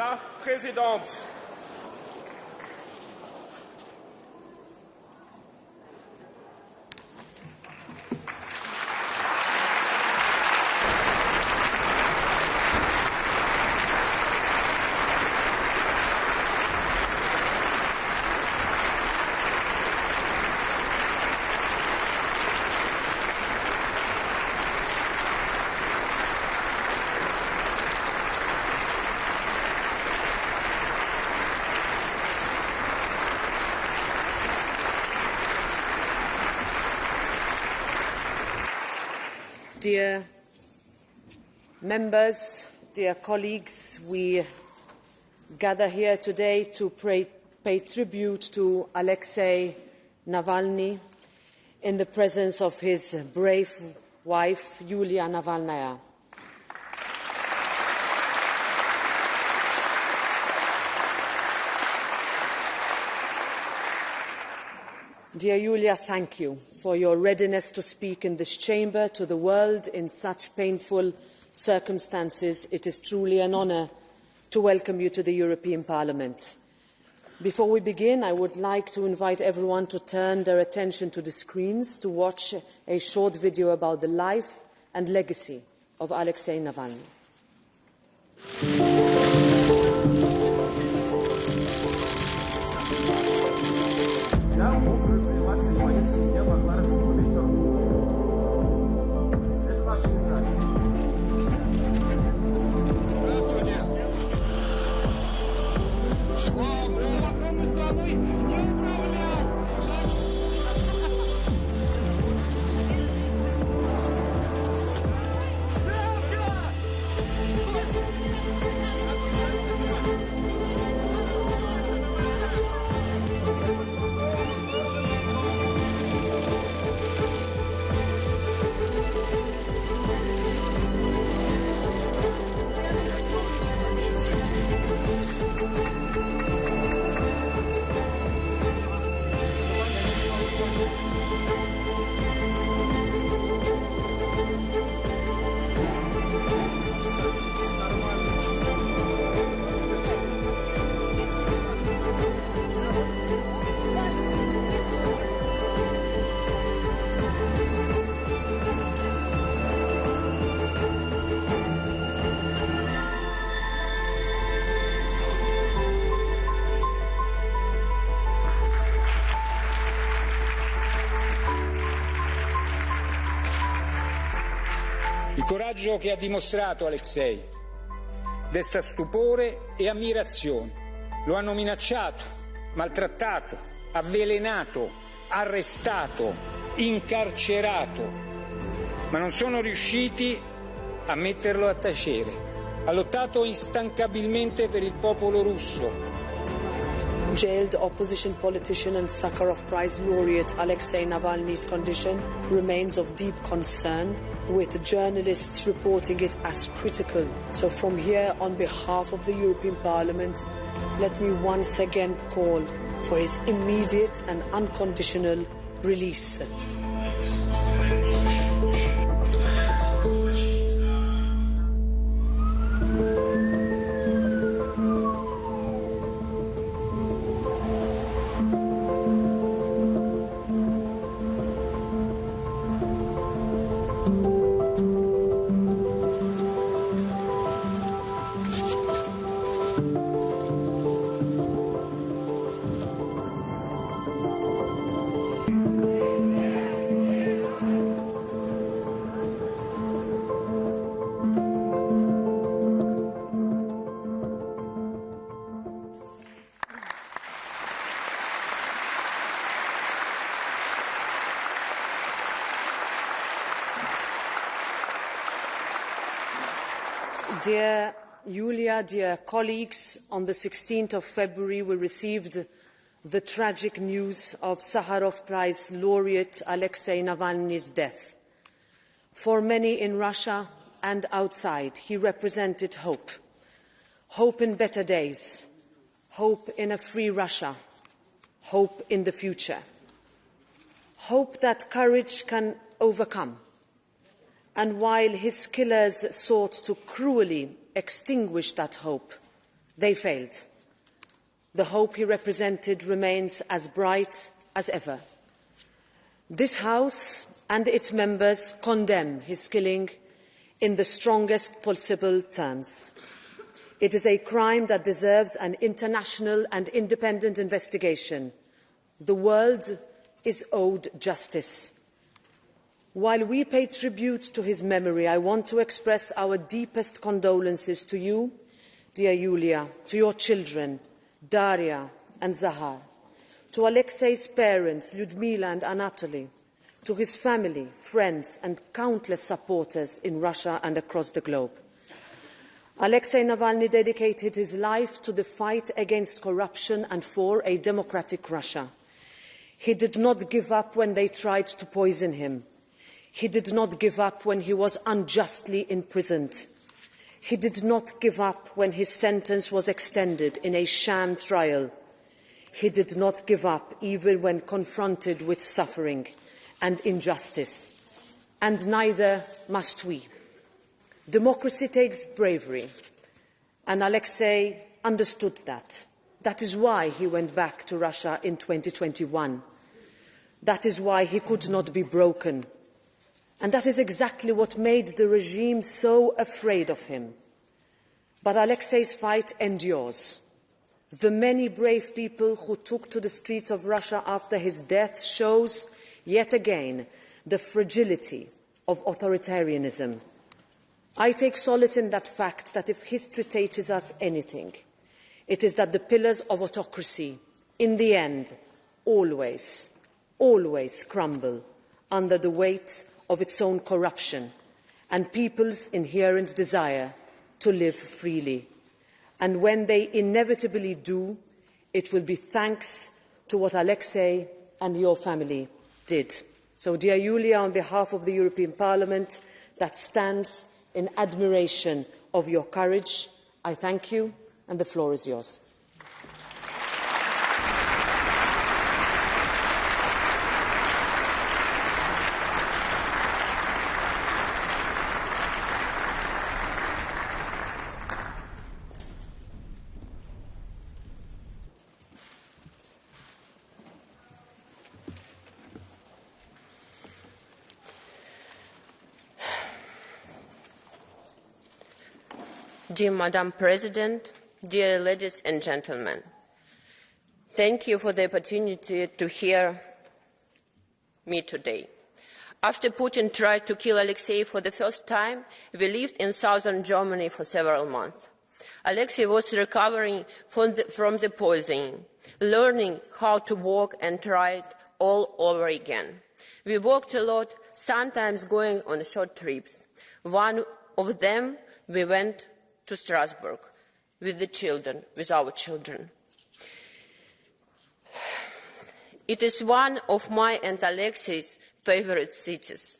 la présidente. Dear members, dear colleagues, we gather here today to pay tribute to Alexei Navalny in the presence of his brave wife, Yulia Navalnaya. Dear Yulia, thank you for your readiness to speak in this chamber to the world in such painful circumstances. It is truly an honour to welcome you to the European Parliament. Before we begin, I would like to invite everyone to turn their attention to the screens to watch a short video about the life and legacy of Alexei Navalny. Il coraggio che ha dimostrato Alexei desta stupore e ammirazione. Lo hanno minacciato, maltrattato, avvelenato, arrestato, incarcerato, ma non sono riusciti a metterlo a tacere. Ha lottato instancabilmente per il popolo russo. Jailed opposition politician and Sakharov Prize laureate Alexei Navalny's condition remains of deep concern, with journalists reporting it as critical. So from here, on behalf of the European Parliament, let me once again call for his immediate and unconditional release. Dear Yulia, dear colleagues, on the 16th of February we received the tragic news of Sakharov Prize laureate Alexei Navalny's death. For many in Russia and outside, he represented hope. Hope in better days, hope in a free Russia, hope in the future. Hope that courage can overcome. And while his killers sought to cruelly extinguish that hope, They failed. The hope he represented remains as bright as ever. This House and its members condemn his killing in the strongest possible terms. It is a crime that deserves an international and independent investigation. The world is owed justice. While we pay tribute to his memory, I want to express our deepest condolences to you, dear Yulia, to your children, Daria and Zahar, to Alexei's parents, Lyudmila and Anatoly, to his family, friends and countless supporters in Russia and across the globe. Alexei Navalny dedicated his life to the fight against corruption and for a democratic Russia. He did not give up when they tried to poison him. He did not give up when he was unjustly imprisoned. He did not give up when his sentence was extended in a sham trial. He did not give up even when confronted with suffering and injustice. And neither must we. Democracy takes bravery, and Alexei understood that. That is why he went back to Russia in 2021. That is why he could not be broken. And that is exactly what made the regime so afraid of him. But Alexei's fight endures. The many brave people who took to the streets of Russia after his death shows, yet again, the fragility of authoritarianism. I take solace in that fact that if history teaches us anything, it is that the pillars of autocracy, in the end, always crumble under the weight of its own corruption and people's inherent desire to live freely. And when they inevitably do, it will be thanks to what Alexei and your family did. So, dear Yulia, on behalf of the European Parliament that stands in admiration of your courage, I thank you, and the floor is yours. Dear Madam President, dear ladies and gentlemen, thank you for the opportunity to hear me today. After Putin tried to kill Alexei for the first time, we lived in southern Germany for several months. Alexei was recovering from the poisoning, learning how to walk and try it all over again. We walked a lot, sometimes going on short trips. One of them, we went to Strasbourg with our children. It is one of my and Alexei's favorite cities.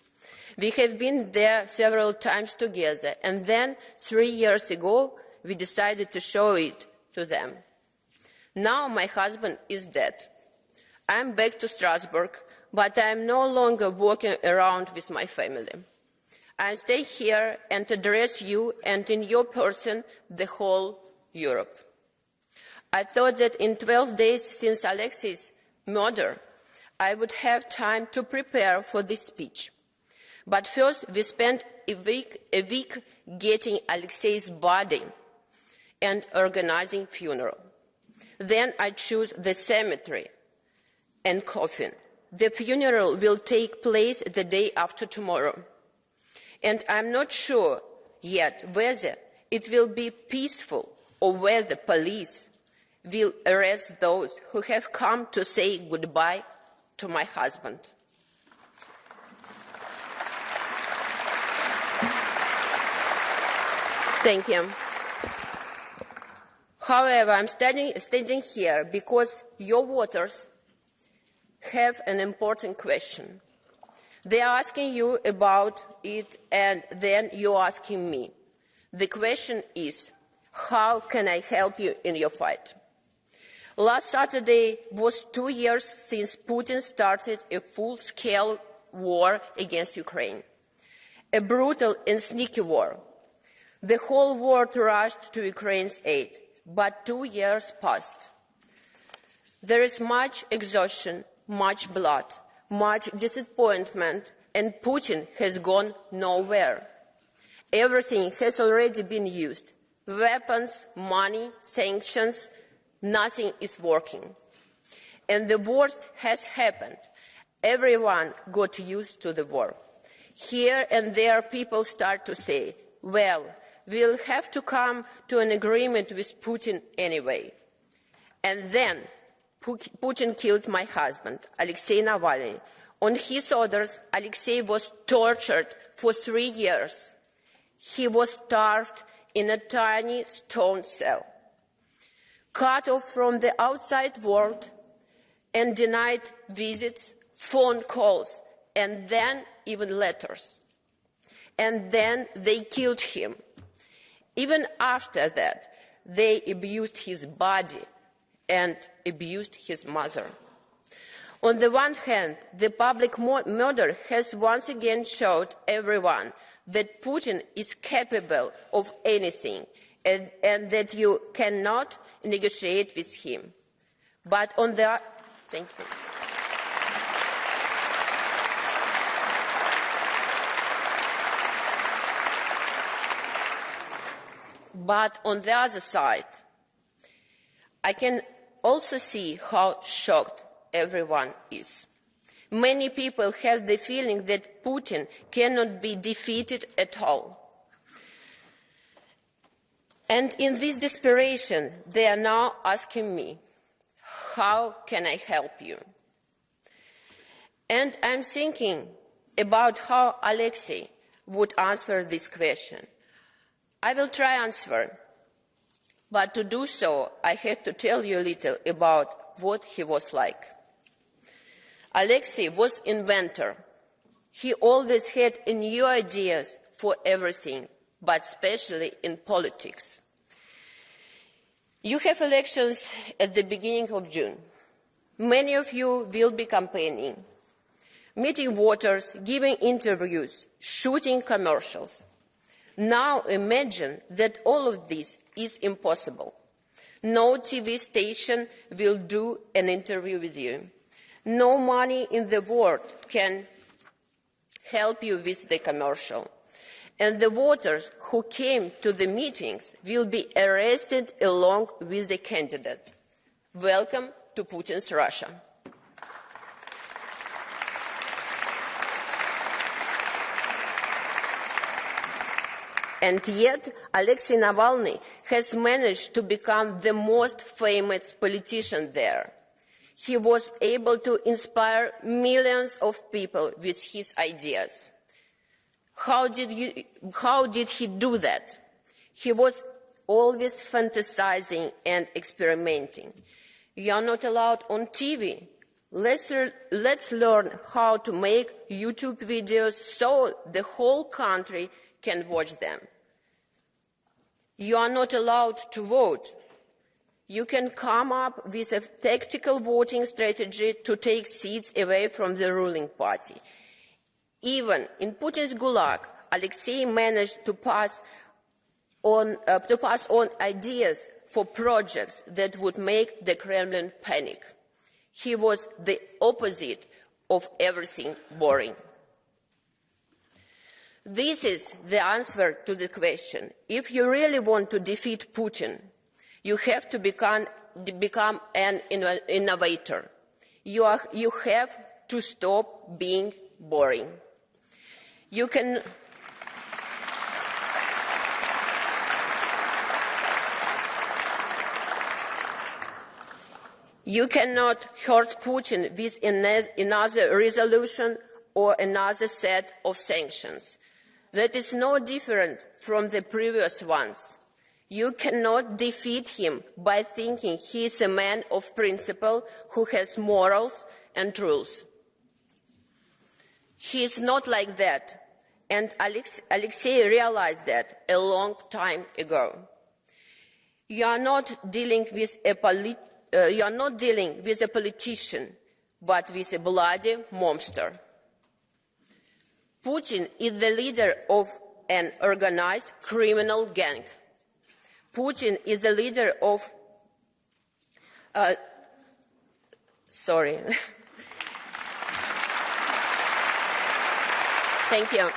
We have been there several times together, and then 3 years ago, we decided to show it to them. Now my husband is dead. I'm back to Strasbourg, but I'm no longer walking around with my family. I stay here and address you and in your person the whole Europe. I thought that in 12 days since Alexei's murder, I would have time to prepare for this speech. But first we spent a week getting Alexei's body and organizing funeral. Then I chose the cemetery and coffin. The funeral will take place the day after tomorrow. And I'm not sure yet whether it will be peaceful or whether police will arrest those who have come to say goodbye to my husband. Thank you. However, I'm standing here because your voters have an important question. They are asking you about it, and then you're asking me. The question is, how can I help you in your fight? Last Saturday was 2 years since Putin started a full-scale war against Ukraine, a brutal and sneaky war. The whole world rushed to Ukraine's aid. but 2 years passed. There is much exhaustion, much blood, much disappointment, and Putin has gone nowhere. Everything has already been used. Weapons, money, sanctions, nothing is working. And the worst has happened. Everyone got used to the war. Here and there people start to say, well, we'll have to come to an agreement with Putin anyway. And then Putin killed my husband, Alexei Navalny. On his orders, Alexei was tortured for 3 years. He was starved in a tiny stone cell, cut off from the outside world, and denied visits, phone calls, and then even letters. And then they killed him. Even after that, they abused his body and abused his mother. On the one hand, the public murder has once again showed everyone that Putin is capable of anything and that you cannot negotiate with him. But on the thank you. But on the other side, I can also see how shocked everyone is. Many people have the feeling that Putin cannot be defeated at all. And in this desperation, they are now asking me, how can I help you? And I'm thinking about how Alexei would answer this question. I will try to answer, but to do so, I have to tell you a little about what he was like. Alexei was an inventor. He always had new ideas for everything, but especially in politics. You have elections at the beginning of June. Many of you will be campaigning, meeting voters, giving interviews, shooting commercials. Now imagine that all of this is impossible. No TV station will do an interview with you. No money in the world can help you with the commercial. And the voters who came to the meetings will be arrested along with the candidate. Welcome to Putin's Russia. And yet, Alexei Navalny has managed to become the most famous politician there. He was able to inspire millions of people with his ideas. How did he do that? He was always fantasizing and experimenting. You are not allowed on TV. Let's learn how to make YouTube videos so the whole country can watch them. You are not allowed to vote. You can come up with a tactical voting strategy to take seats away from the ruling party. Even in Putin's gulag, Alexei managed to pass on ideas for projects that would make the Kremlin panic. He was the opposite of everything boring. This is the answer to the question. If you really want to defeat Putin, you have to become an innovator. You have to stop being boring. You cannot hurt Putin with another resolution or another set of sanctions. That is no different from the previous ones. You cannot defeat him by thinking he is a man of principle who has morals and rules. He is not like that, and Alexei realized that a long time ago. You are not dealing with a politician, but with a bloody monster. Putin is the leader of an organized criminal gang. Putin is the leader of Thank you.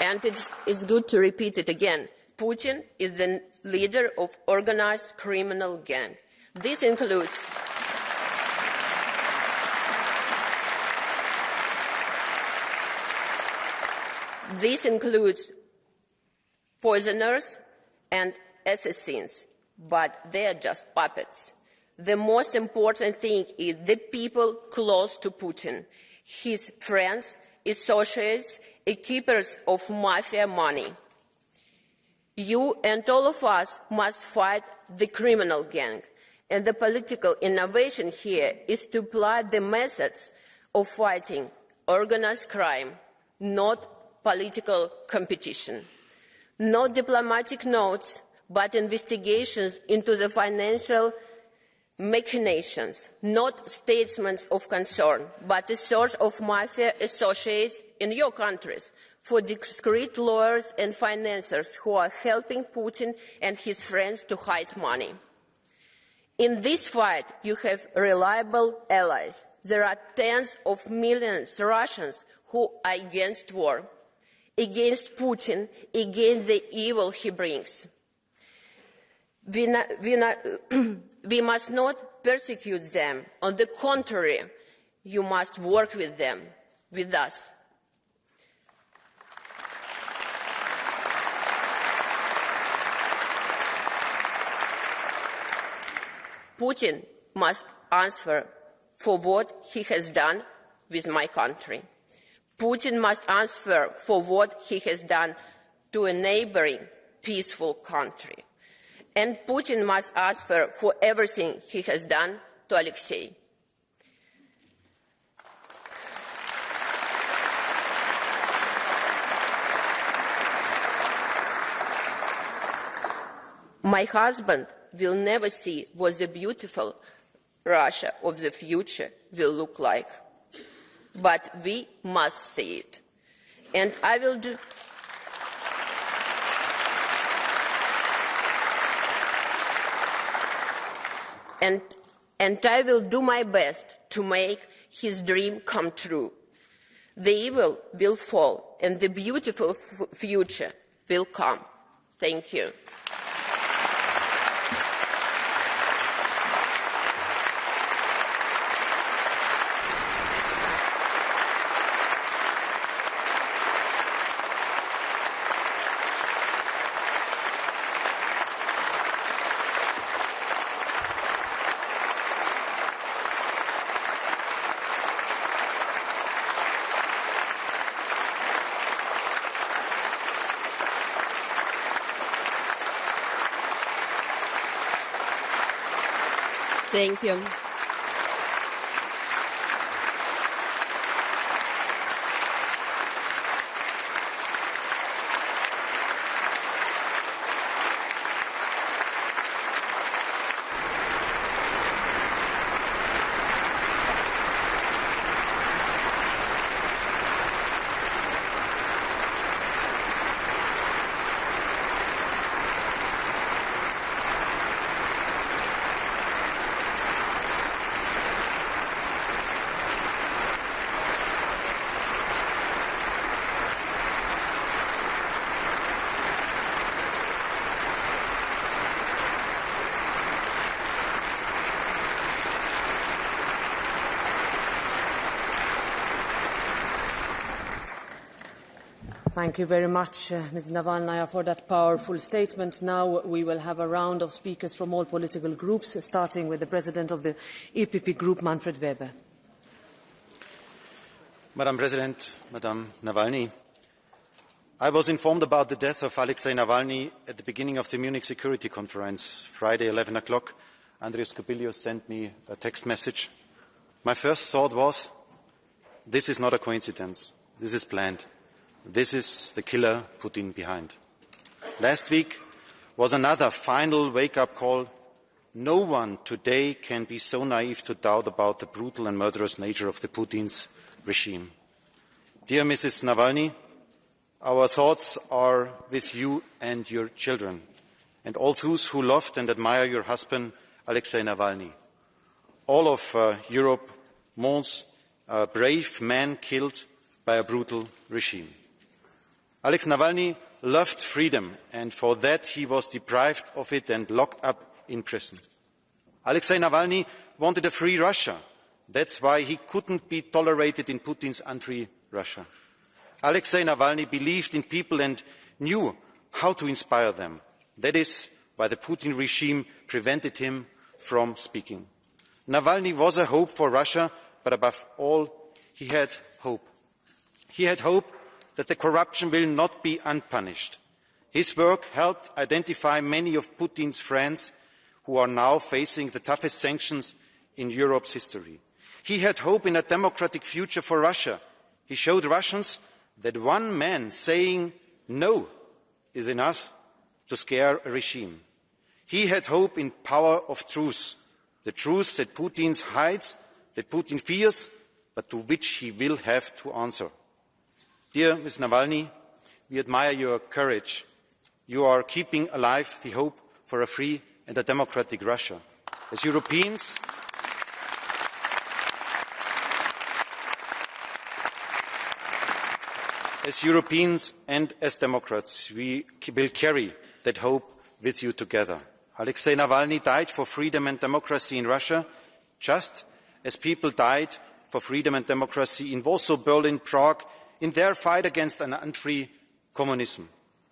And it's good to repeat it again. Putin is the leader of organized criminal gang. This includes poisoners and assassins, but they are just puppets. The most important thing is the people close to Putin, his friends, associates, and keepers of mafia money. You and all of us must fight the criminal gang, and the political innovation here is to apply the methods of fighting organized crime, not political competition. Not diplomatic notes, but investigations into the financial machinations, not statements of concern, but a search of mafia associates in your countries for discreet lawyers and financiers who are helping Putin and his friends to hide money. In this fight, you have reliable allies. There are tens of millions of Russians who are against war, against Putin, against the evil he brings. We must not persecute them. On the contrary, you must work with them, with us. Putin must answer for what he has done with my country. Putin must answer for what he has done to a neighboring peaceful country. And Putin must answer for everything he has done to Alexei. My husband will never see what the beautiful Russia of the future will look like. But we must see it. And I will do... And I will do my best to make his dream come true. The evil will fall, and the beautiful future will come. Thank you. Thank you. Thank you very much, Ms. Navalnaya, for that powerful statement. Now we will have a round of speakers from all political groups, starting with the President of the EPP Group, Manfred Weber. Madam President, Madam Navalny, I was informed about the death of Alexei Navalny at the beginning of the Munich Security Conference, Friday, 11 o'clock. Andrius Kubilius sent me a text message. My first thought was, this is not a coincidence. This is planned. This is the killer Putin behind. Last week was another final wake-up call. No one today can be so naive to doubt about the brutal and murderous nature of the Putin's regime. Dear Mrs. Navalny, Our thoughts are with you and your children, and all those who loved and admire your husband, Alexei Navalny. All of Europe mourns a brave man killed by a brutal regime. Alexei Navalny loved freedom, and for that he was deprived of it and locked up in prison. Alexei Navalny wanted a free Russia. That's why he couldn't be tolerated in Putin's unfree Russia. Alexei Navalny believed in people and knew how to inspire them. That is why the Putin regime prevented him from speaking. Navalny was a hope for Russia, but above all, he had hope. He had hope that the corruption will not be unpunished. His work helped identify many of Putin's friends who are now facing the toughest sanctions in Europe's history. He had hope in a democratic future for Russia. He showed Russians that one man saying no is enough to scare a regime. He had hope in power of truth, the truth that Putin hides, that Putin fears, but to which he will have to answer. Dear Ms. Navalny, we admire your courage. You are keeping alive the hope for a free and a democratic Russia. As Europeans, and as democrats, we will carry that hope with you together. Alexei Navalny died for freedom and democracy in Russia, just as people died for freedom and democracy in Warsaw, Berlin, Prague, in their fight against an unfree communism.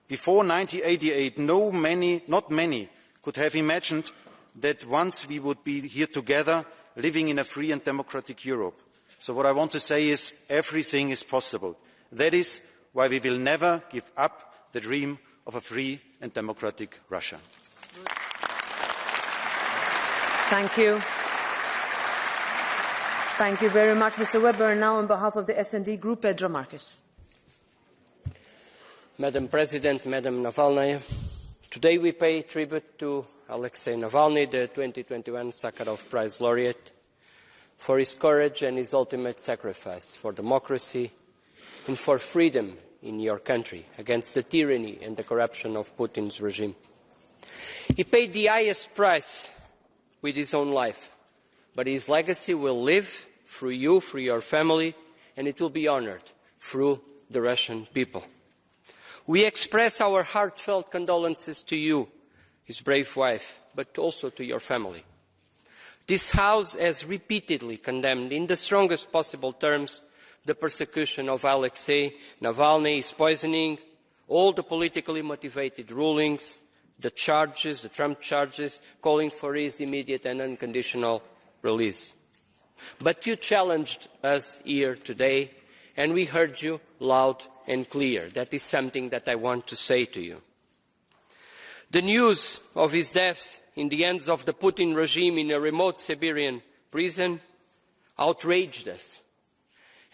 Before 1988, not many could have imagined that once we would be here together, living in a free and democratic Europe. So what I want to say is everything is possible. That is why we will never give up the dream of a free and democratic Russia. Thank you. Thank you very much, Mr. Weber. Now, on behalf of the S&D Group, Pedro Marques. Madam President, Madam Navalnaya, today we pay tribute to Alexei Navalny, the 2021 Sakharov Prize laureate, for his courage and his ultimate sacrifice for democracy and for freedom in your country against the tyranny and the corruption of Putin's regime. He paid the highest price with his own life, but his legacy will live through you, through your family, and it will be honored through the Russian people. We express our heartfelt condolences to you, his brave wife, but also to your family. This House has repeatedly condemned in the strongest possible terms the persecution of Alexei Navalny, his poisoning, all the politically motivated rulings, the charges, the Trump charges, calling for his immediate and unconditional release. But you challenged us here today, and we heard you loud and clear. That is something that I want to say to you. The news of his death in the hands of the Putin regime in a remote Siberian prison outraged us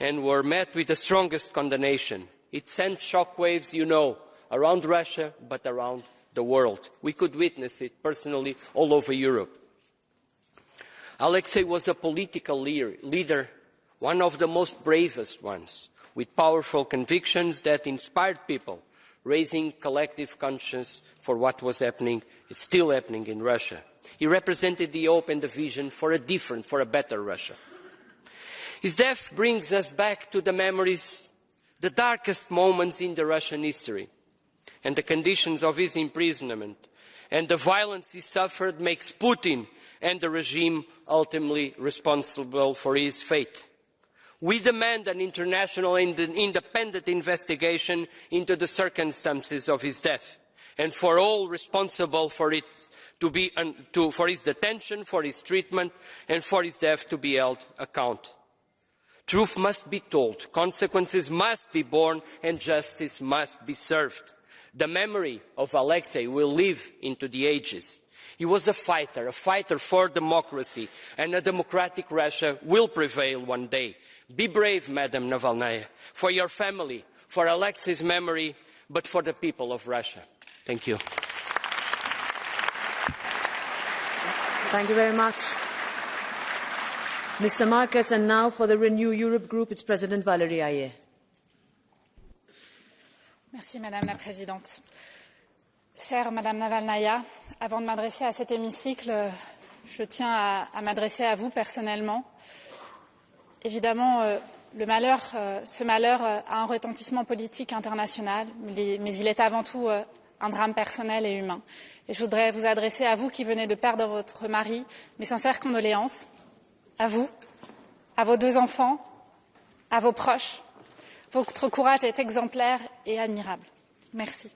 and were met with the strongest condemnation. It sent shockwaves, you know, around Russia, but around the world. We could witness it personally all over Europe. Alexei was a political leader, one of the most bravest ones, with powerful convictions that inspired people, raising collective conscience for what was happening, is still happening in Russia. He represented the hope and the vision for a different, for a better Russia. His death brings us back to the memories, the darkest moments in the Russian history, and the conditions of his imprisonment and the violence he suffered makes Putin and the regime ultimately responsible for his fate. We demand an international and independent investigation into the circumstances of his death, and for all responsible for it for his detention, for his treatment, and for his death to be held accountable. Truth must be told, consequences must be borne, and justice must be served. The memory of Alexei will live into the ages. He was a fighter for democracy, and a democratic Russia will prevail one day. Be brave, Madam Navalnaya, for your family, for Alexei's memory, but for the people of Russia. Thank you. Thank you very much, Mr. Marques. And now for the Renew Europe Group, it's President Valérie Hayer. Merci Madame la Présidente. Chère Madame Navalnaya, avant de m'adresser à cet hémicycle, je tiens à m'adresser à vous personnellement. Évidemment, ce malheur a un retentissement politique international, mais il est avant tout un drame personnel et humain. Et je voudrais vous adresser à vous qui venez de perdre votre mari mes sincères condoléances, à vous, à vos 2 enfants, à vos proches. Votre courage est exemplaire et admirable. Merci.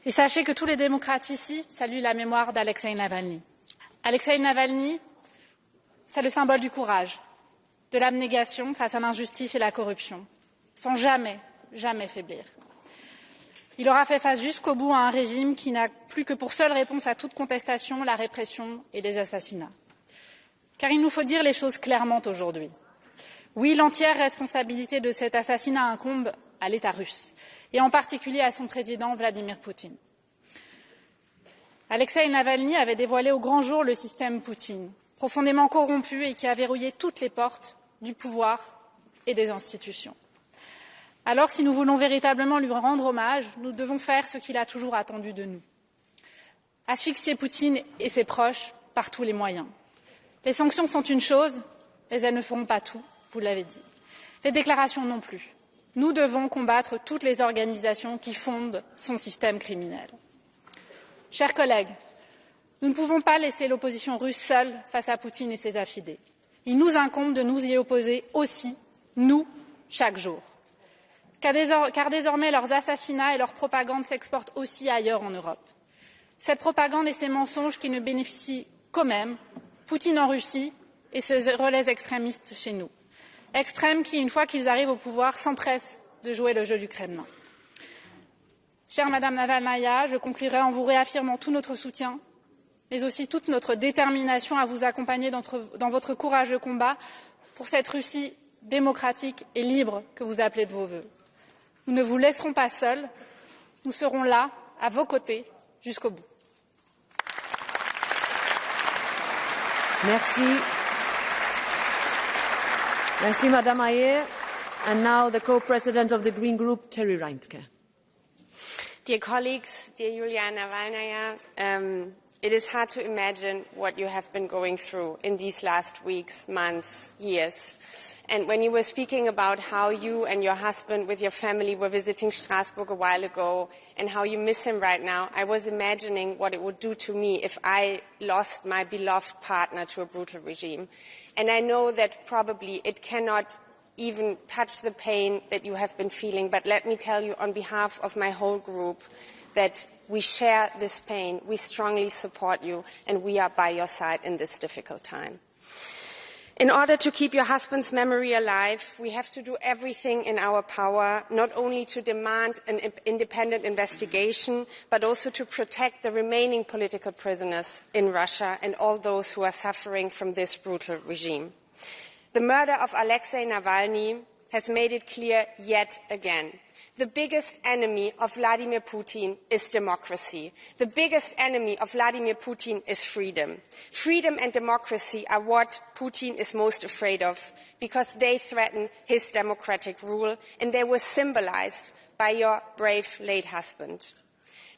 Et sachez que tous les démocrates ici saluent la mémoire d'Alexei Navalny. Alexei Navalny, c'est le symbole du courage, de l'abnégation face à l'injustice et la corruption, sans jamais faiblir. Il aura fait face jusqu'au bout à un régime qui n'a plus que pour seule réponse à toute contestation la répression et les assassinats. Car il nous faut dire les choses clairement aujourd'hui. Oui, l'entière responsabilité de cet assassinat incombe à l'État russe, et en particulier à son président Vladimir Poutine. Alexei Navalny avait dévoilé au grand jour le système Poutine, profondément corrompu et qui a verrouillé toutes les portes du pouvoir et des institutions. Alors, si nous voulons véritablement lui rendre hommage, nous devons faire ce qu'il a toujours attendu de nous. Asphyxier Poutine et ses proches par tous les moyens. Les sanctions sont une chose, mais elles ne feront pas tout, vous l'avez dit. Les déclarations non plus. Nous devons combattre toutes les organisations qui fondent son système criminel. Chers collègues, nous ne pouvons pas laisser l'opposition russe seule face à Poutine et ses affidés. Il nous incombe de nous y opposer aussi, nous, chaque jour. Car désormais, leurs assassinats et leur propagande s'exportent aussi ailleurs en Europe. Cette propagande et ces mensonges qui ne bénéficient qu'aux mêmes, Poutine en Russie et ses relais extrémistes chez nous. Extrêmes qui, une fois qu'ils arrivent au pouvoir, s'empressent de jouer le jeu du Kremlin. Chère Madame Navalnaya, je conclurai en vous réaffirmant tout notre soutien, mais aussi toute notre détermination à vous accompagner dans votre courageux combat pour cette Russie démocratique et libre que vous appelez de vos vœux. Nous ne vous laisserons pas seuls, nous serons là, à vos côtés, jusqu'au bout. Merci. Merci, Madame Ayer. And now the co-president of the Green Group, Terry Reintke. Dear colleagues, dear Yulia Navalnaya, it is hard to imagine what you have been going through in these last weeks, months, years. And when you were speaking about how you and your husband with your family were visiting Strasbourg a while ago and how you miss him right now, I was imagining what it would do to me if I lost my beloved partner to a brutal regime. And I know that probably it cannot even touch the pain that you have been feeling, but let me tell you on behalf of my whole group that we share this pain, we strongly support you, and we are by your side in this difficult time. In order to keep your husband's memory alive, we have to do everything in our power, not only to demand an independent investigation, but also to protect the remaining political prisoners in Russia and all those who are suffering from this brutal regime. The murder of Alexei Navalny has made it clear yet again. The biggest enemy of Vladimir Putin is democracy. The biggest enemy of Vladimir Putin is freedom. Freedom and democracy are what Putin is most afraid of because they threaten his democratic rule, and they were symbolized by your brave late husband.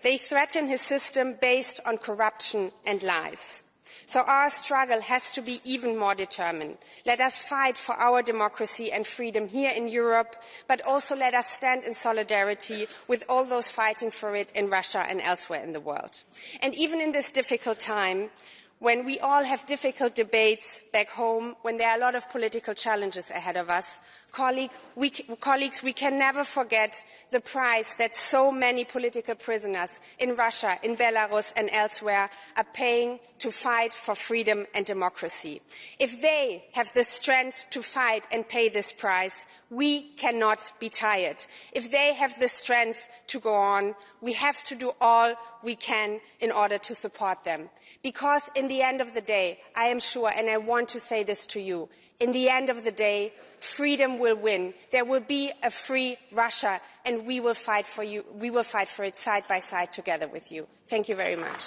They threaten his system based on corruption and lies. So our struggle has to be even more determined. Let us fight for our democracy and freedom here in Europe, but also let us stand in solidarity with all those fighting for it in Russia and elsewhere in the world. And even in this difficult time, when we all have difficult debates back home, when there are a lot of political challenges ahead of us, colleagues, we can never forget the price that so many political prisoners in Russia, in Belarus and elsewhere are paying to fight for freedom and democracy. If they have the strength to fight and pay this price, we cannot be tired. If they have the strength to go on, we have to do all we can in order to support them. Because in the end of the day, I am sure, and I want to say this to you, in the end of the day, freedom will win. There will be a free Russia, and we will fight for you. We will fight for it side by side together with you. Thank you very much.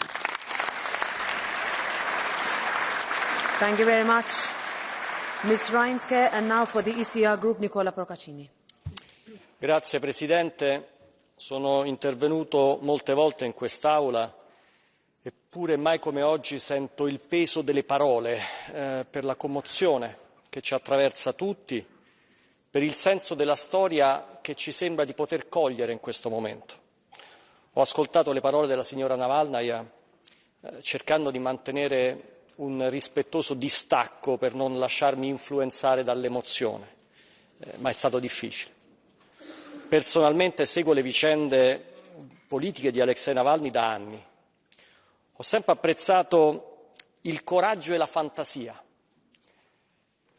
Thank you very much, Ms. Reintke. And now for the ECR Group, Nicola Procaccini. Grazie Presidente. Sono intervenuto molte volte in quest'Aula, eppure mai come oggi sento il peso delle parole per la commozione che ci attraversa tutti, per il senso della storia che ci sembra di poter cogliere in questo momento. Ho ascoltato le parole della signora Navalnaya cercando di mantenere un rispettoso distacco per non lasciarmi influenzare dall'emozione, ma è stato difficile. Personalmente seguo le vicende politiche di Alexei Navalny da anni. Ho sempre apprezzato il coraggio e la fantasia,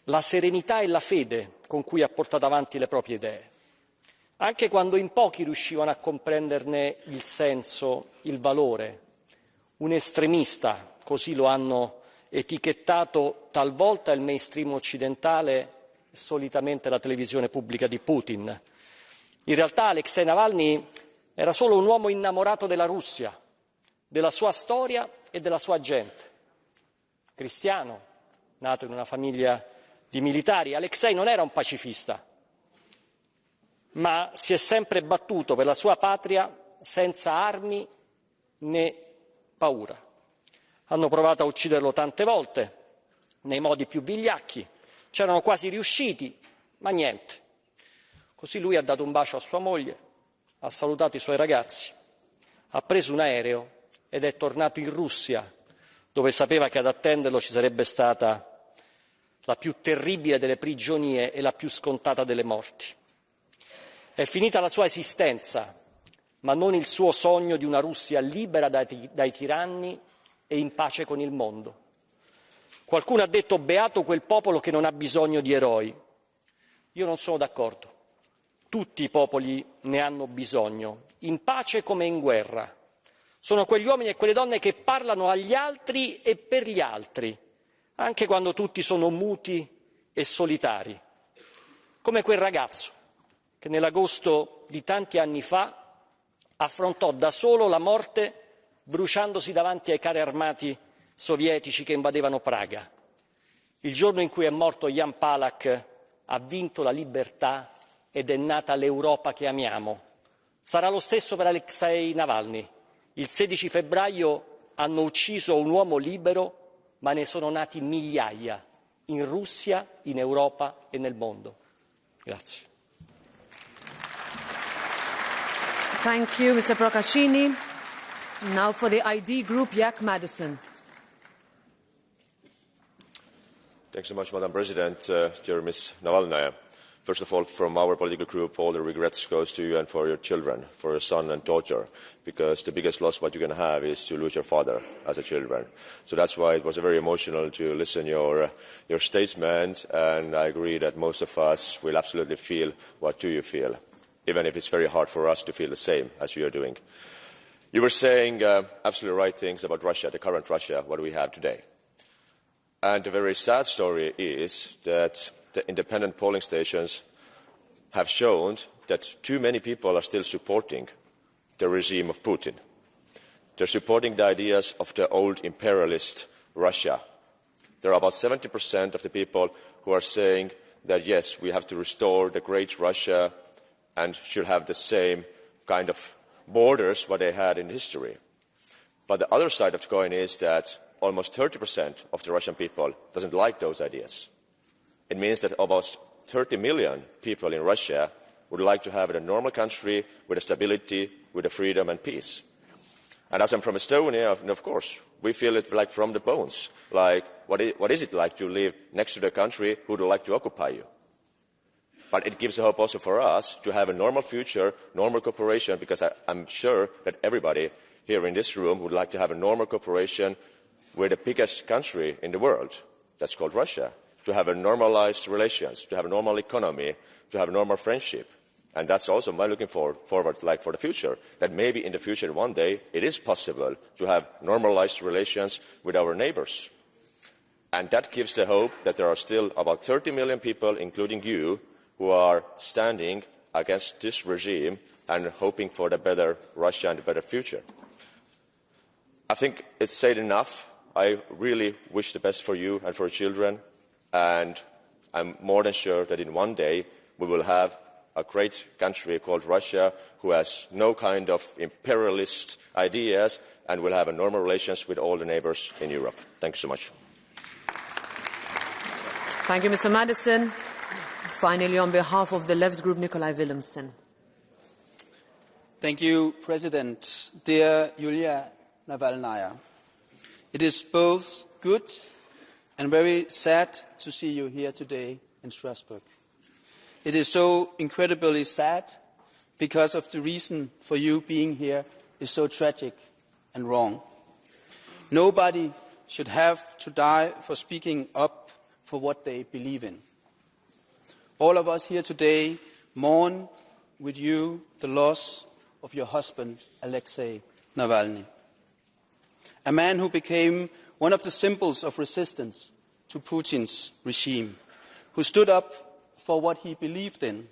la serenità e la fede con cui ha portato avanti le proprie idee, anche quando in pochi riuscivano a comprenderne il senso, il valore. Un estremista, così lo hanno etichettato talvolta il mainstream occidentale e solitamente la televisione pubblica di Putin. In realtà Alexei Navalny era solo un uomo innamorato della Russia, della sua storia e della sua gente. Cristiano, nato in una famiglia di militari, Alexei non era un pacifista, ma si è sempre battuto per la sua patria senza armi né paura. Hanno provato a ucciderlo tante volte, nei modi più vigliacchi, c'erano quasi riusciti, ma niente. Così lui ha dato un bacio a sua moglie, ha salutato i suoi ragazzi, ha preso un aereo ed è tornato in Russia, dove sapeva che ad attenderlo ci sarebbe stata la più terribile delle prigionie e la più scontata delle morti. È finita la sua esistenza, ma non il suo sogno di una Russia libera dai tiranni e in pace con il mondo. Qualcuno ha detto beato quel popolo che non ha bisogno di eroi. Io non sono d'accordo. Tutti i popoli ne hanno bisogno, in pace come in guerra. Sono quegli uomini e quelle donne che parlano agli altri e per gli altri, anche quando tutti sono muti e solitari. Come quel ragazzo che nell'agosto di tanti anni fa affrontò da solo la morte bruciandosi davanti ai carri armati sovietici che invadevano Praga. Il giorno in cui è morto Jan Palach ha vinto la libertà ed è nata l'Europa che amiamo. Sarà lo stesso per Alexei Navalny. Il 16 febbraio hanno ucciso un uomo libero, ma ne sono nati migliaia, in Russia, in Europa e nel mondo. Grazie. Thank you, Mr. Procaccini. Now for the ID Group, Jack Madison. Thanks so much, Madam President. Dear Ms. Navalnaya, first of all, from our political group, all the regrets goes to you and for your children, for your son and daughter, because the biggest loss what you can have is to lose your father as a children. So that's why it was very emotional to listen your statement, and I agree that most of us will absolutely feel what do you feel, even if it's very hard for us to feel the same as you are doing. You were saying absolutely right things about Russia, the current Russia, what we have today. And the very sad story is that the independent polling stations have shown that too many people are still supporting the regime of Putin. They're supporting the ideas of the old imperialist Russia. There are about 70% of the people who are saying that, yes, we have to restore the great Russia and should have the same kind of borders what they had in history. But the other side of the coin is that almost 30% of the Russian people doesn't like those ideas. It means that about 30 million people in Russia would like to have a normal country with a stability, with a freedom and peace. And as I'm from Estonia, of course, we feel it like from the bones. Like, what is it like to live next to the country who would like to occupy you? But it gives hope also for us to have a normal future, normal cooperation, because I'm sure that everybody here in this room would like to have a normal cooperation with the biggest country in the world, that's called Russia, to have a normalized relations, to have a normal economy, to have a normal friendship. And that's also my looking forward like for the future, that maybe in the future one day it is possible to have normalized relations with our neighbors. And that gives the hope that there are still about 30 million people, including you, who are standing against this regime and hoping for the better Russia and a better future. I think it's said enough. I really wish the best for you and for your children, and I'm more than sure that in one day we will have a great country called Russia, who has no kind of imperialist ideas and will have normal relations with all the neighbours in Europe. Thank you so much. Thank you, Mr. Madison. Finally, on behalf of the Left Group, Nikolai Willumsen. Thank you, President. Dear Yulia Navalnaya, it is both good and very sad to see you here today in Strasbourg. It is so incredibly sad because of the reason for you being here is so tragic and wrong. Nobody should have to die for speaking up for what they believe in. All of us here today mourn with you the loss of your husband, Alexei Navalny, a man who became one of the symbols of resistance to Putin's regime, who stood up for what he believed in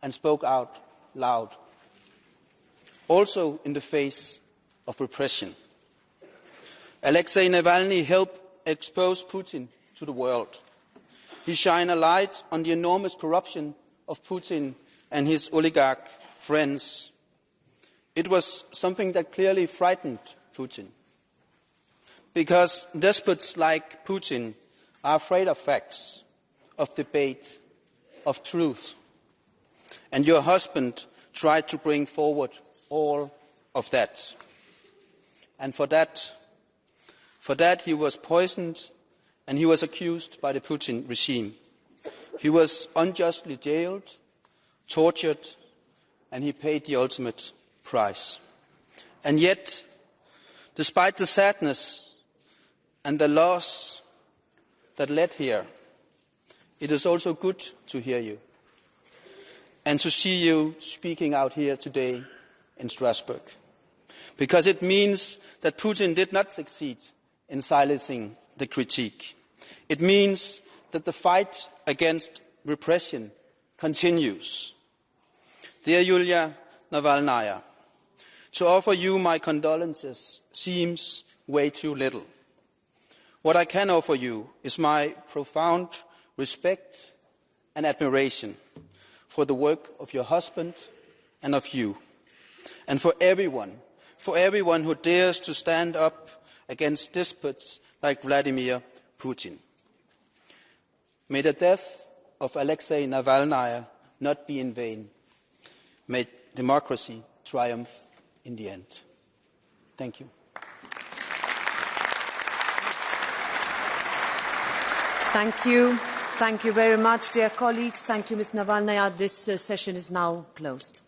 and spoke out loud, also in the face of repression. Alexei Navalny helped expose Putin to the world. He shined a light on the enormous corruption of Putin and his oligarch friends. It was something that clearly frightened Putin, because despots like Putin are afraid of facts, of debate, of truth. And your husband tried to bring forward all of that. And for that he was poisoned and he was accused by the Putin regime. He was unjustly jailed, tortured, and he paid the ultimate price. And yet, despite the sadness and the loss that led here, it is also good to hear you and to see you speaking out here today in Strasbourg, because it means that Putin did not succeed in silencing the critique. It means that the fight against repression continues. Dear Yulia Navalnaya, to offer you my condolences seems way too little. What I can offer you is my profound respect and admiration for the work of your husband and of you, and for everyone who dares to stand up against despots like Vladimir Putin. May the death of Alexei Navalny not be in vain. May democracy triumph in the end. Thank you. Thank you. Thank you very much, dear colleagues. Thank you, Ms. Navalnaya. This session is now closed.